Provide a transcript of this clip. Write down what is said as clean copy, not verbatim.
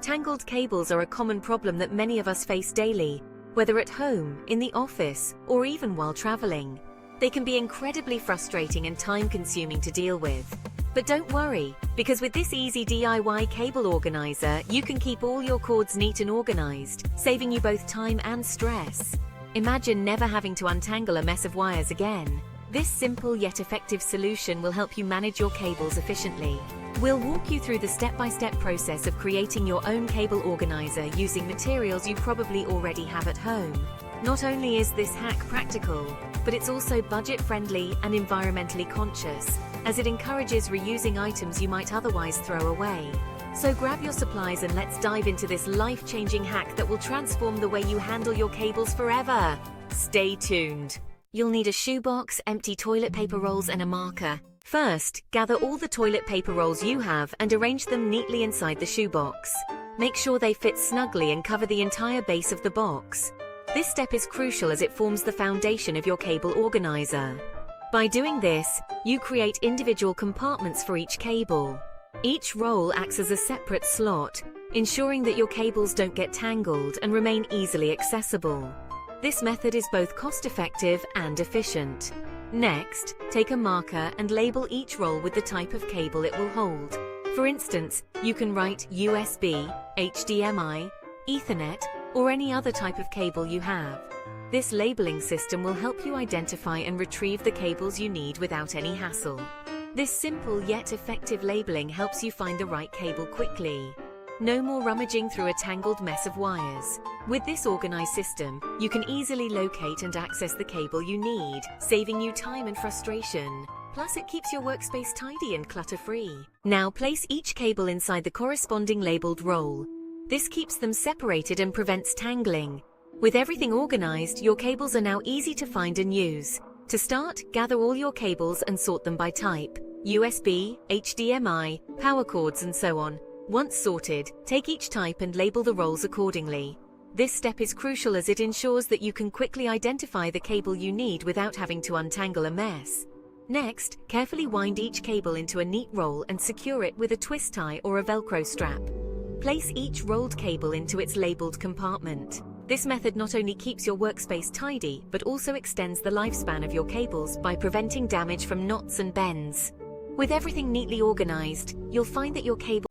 Tangled cables are a common problem that many of us face daily, whether at home, in the office, or even while traveling. They can be incredibly frustrating and time-consuming to deal with. But don't worry, because with this easy DIY cable organizer, you can keep all your cords neat and organized, saving you both time and stress. Imagine never having to untangle a mess of wires again. This simple yet effective solution will help you manage your cables efficiently. We'll walk you through the step-by-step process of creating your own cable organizer using materials you probably already have at home. Not only is this hack practical, but it's also budget-friendly and environmentally conscious, as it encourages reusing items you might otherwise throw away. So grab your supplies and let's dive into this life-changing hack that will transform the way you handle your cables forever. Stay tuned. You'll need a shoebox, empty toilet paper rolls, and a marker. First, gather all the toilet paper rolls you have and arrange them neatly inside the shoebox. Make sure they fit snugly and cover the entire base of the box. This step is crucial as it forms the foundation of your cable organizer. By doing this, you create individual compartments for each cable. Each roll acts as a separate slot, ensuring that your cables don't get tangled and remain easily accessible. This method is both cost-effective and efficient. Next, take a marker and label each roll with the type of cable it will hold. For instance, you can write USB, HDMI, Ethernet, or any other type of cable you have. This labeling system will help you identify and retrieve the cables you need without any hassle. This simple yet effective labeling helps you find the right cable quickly. No more rummaging through a tangled mess of wires. With this organized system, you can easily locate and access the cable you need, saving you time and frustration. Plus, it keeps your workspace tidy and clutter-free. Now place each cable inside the corresponding labeled roll. This keeps them separated and prevents tangling. With everything organized, your cables are now easy to find and use. To start, gather all your cables and sort them by type: USB, HDMI, power cords, and so on. Once sorted, take each type and label the rolls accordingly. This step is crucial as it ensures that you can quickly identify the cable you need without having to untangle a mess. Next, carefully wind each cable into a neat roll and secure it with a twist tie or a Velcro strap. Place each rolled cable into its labeled compartment. This method not only keeps your workspace tidy, but also extends the lifespan of your cables by preventing damage from knots and bends. With everything neatly organized, you'll find that your cable